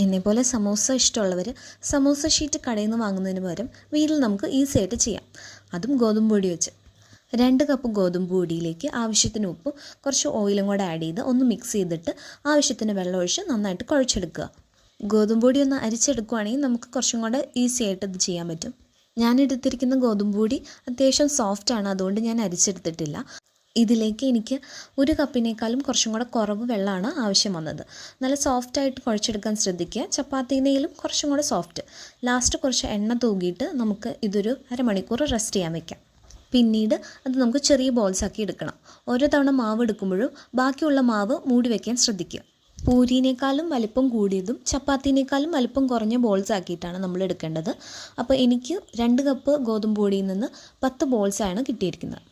എന്നെപ്പോലെ സമൂസ ഇഷ്ടമുള്ളവർ സമൂസ ഷീറ്റ് കടയിൽ നിന്ന് വാങ്ങുന്നതിന് പകരം വീട്ടിൽ നമുക്ക് ഈസി ആയിട്ട് ചെയ്യാം. അതും ഗോതമ്പ് പൊടി വെച്ച്. 2 കപ്പ് ഗോതമ്പ് പൊടിയിലേക്ക് ആവശ്യത്തിന് ഉപ്പും കുറച്ച് ഓയിലും കൂടെ ആഡ് ചെയ്ത് ഒന്ന് മിക്സ് ചെയ്തിട്ട് ആവശ്യത്തിന് വെള്ളം ഒഴിച്ച് നന്നായിട്ട് കുഴച്ചെടുക്കുക. ഗോതമ്പ് പൊടി ഒന്ന് അരിച്ചെടുക്കുകയാണെങ്കിൽ നമുക്ക് കുറച്ചും കൂടെ ഈസി ആയിട്ട് ഇത് ചെയ്യാൻ പറ്റും. ഞാൻ എടുത്തിരിക്കുന്ന ഗോതമ്പ് പൊടി അത്യാവശ്യം സോഫ്റ്റാണ്, അതുകൊണ്ട് ഞാൻ അരിച്ചെടുത്തിട്ടില്ല. ഇതിലേക്ക് എനിക്ക് 1 കപ്പിനേക്കാളും കുറച്ചും കൂടെ കുറവ് വെള്ളമാണ് ആവശ്യം വന്നത്. നല്ല സോഫ്റ്റായിട്ട് കുഴച്ചെടുക്കാൻ ശ്രദ്ധിക്കുക. ചപ്പാത്തിനേലും കുറച്ചും കൂടെ സോഫ്റ്റ്. ലാസ്റ്റ് കുറച്ച് എണ്ണ തൂകിയിട്ട് നമുക്ക് ഇതൊരു അരമണിക്കൂർ റെസ്റ്റ് ചെയ്യാൻ വെക്കാം. പിന്നീട് അത് നമുക്ക് ചെറിയ ബോൾസ് ആക്കി എടുക്കണം. ഓരോ തവണ മാവ് എടുക്കുമ്പോഴും ബാക്കിയുള്ള മാവ് മൂടി വയ്ക്കാൻ ശ്രദ്ധിക്കുക. പൂരിനേക്കാളും വലിപ്പം കൂടിയതും ചപ്പാത്തിനേക്കാളും വലിപ്പം കുറഞ്ഞ ബോൾസ് ആക്കിയിട്ടാണ് നമ്മൾ എടുക്കേണ്ടത്. അപ്പോൾ എനിക്ക് 2 കപ്പ് ഗോതമ്പ് പൊടിയിൽ നിന്ന് 10 ബോൾസാണ് കിട്ടിയിരിക്കുന്നത്.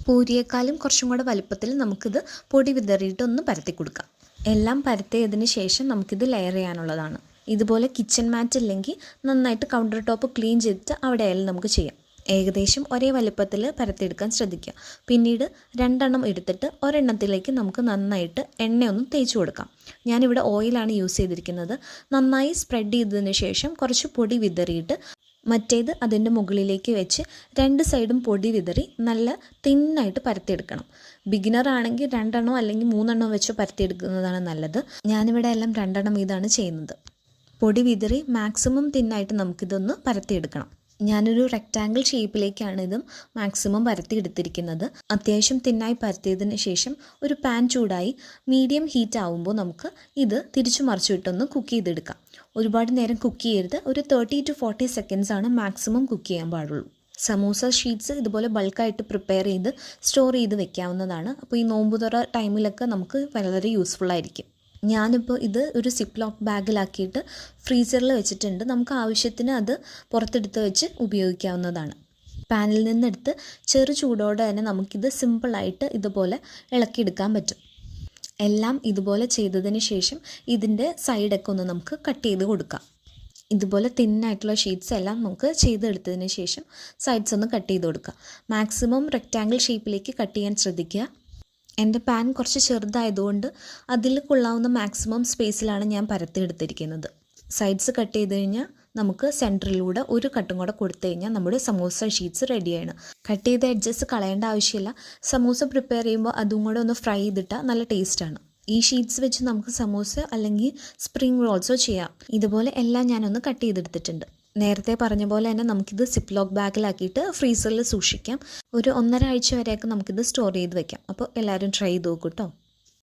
പൂരിയേക്കാളും കുറച്ചും കൂടെ വലിപ്പത്തിൽ നമുക്കിത് പൊടി വിതറിയിട്ട് ഒന്ന് പരത്തി കൊടുക്കാം. എല്ലാം പരത്തിയതിന് ശേഷം നമുക്കിത് ലെയർ ചെയ്യാനുള്ളതാണ്. ഇതുപോലെ കിച്ചൺ മാറ്റ് ഇല്ലെങ്കിൽ നന്നായിട്ട് കൗണ്ടർ ടോപ്പ് ക്ലീൻ ചെയ്തിട്ട് അവിടെയായാലും നമുക്ക് ചെയ്യാം. ഏകദേശം ഒരേ വലിപ്പത്തിൽ പരത്തിയെടുക്കാൻ ശ്രദ്ധിക്കുക. പിന്നീട് 2 എണ്ണം എടുത്തിട്ട് ഒരെണ്ണത്തിലേക്ക് നമുക്ക് നന്നായിട്ട് എണ്ണയൊന്നും തേച്ച് കൊടുക്കാം. ഞാനിവിടെ ഓയിലാണ് യൂസ് ചെയ്തിരിക്കുന്നത്. നന്നായി സ്പ്രെഡ് ചെയ്തതിന് ശേഷം കുറച്ച് പൊടി വിതറിയിട്ട് മറ്റേത് അതിൻ്റെ മുകളിലേക്ക് വെച്ച് 2 സൈഡും പൊടി വിതറി നല്ല തിന്നായിട്ട് പരത്തിയെടുക്കണം. ബിഗിനർ ആണെങ്കിൽ 2 എണ്ണോ അല്ലെങ്കിൽ 3 എണ്ണോ വെച്ച് പരത്തിയെടുക്കുന്നതാണ് നല്ലത്. ഞാനിവിടെ എല്ലാം 2 എണ്ണം ഇതാണ് ചെയ്യുന്നത്. പൊടി വിതറി മാക്സിമം തിന്നായിട്ട് നമുക്കിതൊന്ന് പരത്തിയെടുക്കണം. ഞാനൊരു റെക്റ്റാങ്കിൾ ഷേപ്പിലേക്കാണ് ഇതും മാക്സിമം പരത്തിയെടുത്തിരിക്കുന്നത്. അത്യാവശ്യം തിന്നായി പരത്തിയതിന് ശേഷം ഒരു പാൻ ചൂടായി മീഡിയം ഹീറ്റ് ആവുമ്പോൾ നമുക്ക് ഇത് തിരിച്ചു മറിച്ചിട്ടൊന്ന് കുക്ക് ചെയ്തെടുക്കാം. ഒരുപാട് നേരം കുക്ക് ചെയ്യരുത്. ഒരു 30 to 40 സെക്കൻഡ്സ് ആണ് മാക്സിമം കുക്ക് ചെയ്യാൻ പാടുള്ളൂ. സമൂസ ഷീറ്റ്സ് ഇതുപോലെ ബൾക്കായിട്ട് പ്രിപ്പയർ ചെയ്ത് സ്റ്റോർ ചെയ്ത് വെക്കാവുന്നതാണ്. അപ്പോൾ ഈ നോമ്പുതുറ ടൈമിലൊക്കെ നമുക്ക് വളരെ യൂസ്ഫുൾ ആയിരിക്കും. ഞാനിപ്പോൾ ഇത് ഒരു സിപ്പ് ലോക്ക് ബാഗിലാക്കിയിട്ട് ഫ്രീസറിൽ വെച്ചിട്ടുണ്ട്. നമുക്ക് ആവശ്യത്തിന് അത് പുറത്തെടുത്ത് വെച്ച് ഉപയോഗിക്കാവുന്നതാണ്. പാനിൽ നിന്നെടുത്ത് ചെറു ചൂടോടെ തന്നെ നമുക്കിത് സിമ്പിളായിട്ട് ഇതുപോലെ ഇളക്കിയെടുക്കാൻ പറ്റും. എല്ലാം ഇതുപോലെ ചെയ്തതിന് ശേഷം ഇതിൻ്റെ സൈഡൊക്കെ ഒന്ന് നമുക്ക് കട്ട് ചെയ്ത് കൊടുക്കാം. ഇതുപോലെ തിന്നായിട്ടുള്ള ഷീറ്റ്സ് എല്ലാം നമുക്ക് ചെയ്തെടുത്തതിന് ശേഷം സൈഡ്സ് ഒന്ന് കട്ട് ചെയ്ത് കൊടുക്കുക. മാക്സിമം റെക്റ്റാങ്കിൾ ഷേപ്പിലേക്ക് കട്ട് ചെയ്യാൻ ശ്രദ്ധിക്കുക. എൻ്റെ പാൻ കുറച്ച് ചെറുതായതുകൊണ്ട് അതിൽ കൊള്ളാവുന്ന മാക്സിമം സ്പേസിലാണ് ഞാൻ പരത്തിയെടുത്തിരിക്കുന്നത്. സൈഡ്സ് കട്ട് ചെയ്ത് കഴിഞ്ഞാൽ നമുക്ക് സെൻറ്ററിലൂടെ ഒരു കട്ടും കൂടെ കൊടുത്തു കഴിഞ്ഞാൽ നമ്മുടെ സമൂസ ഷീറ്റ്സ് റെഡിയാണ്. കട്ട് ചെയ്ത എഡ്ജസ് കളയേണ്ട ആവശ്യമില്ല. സമൂസ പ്രിപ്പയർ ചെയ്യുമ്പോൾ അതും കൂടെ ഒന്ന് ഫ്രൈ ചെയ്തിട്ടാൽ നല്ല ടേസ്റ്റാണ്. ഈ ഷീറ്റ്സ് വെച്ച് നമുക്ക് സമൂസ അല്ലെങ്കിൽ സ്പ്രിംഗ് റോൾസോ ചെയ്യാം. ഇതുപോലെ എല്ലാം ഞാനൊന്ന് കട്ട് ചെയ്തെടുത്തിട്ടുണ്ട്. നേരത്തെ പറഞ്ഞ പോലെ തന്നെ നമുക്കിത് സിപ്പ് ലോക്ക് ബാഗിലാക്കിയിട്ട് ഫ്രീസറിൽ സൂക്ഷിക്കാം. ഒരു 1.5 ആഴ്ച വരെയൊക്കെ നമുക്കിത് സ്റ്റോർ ചെയ്ത് വെക്കാം. അപ്പോൾ എല്ലാവരും ട്രൈ ചെയ്ത് നോക്കൂ കേട്ടോ.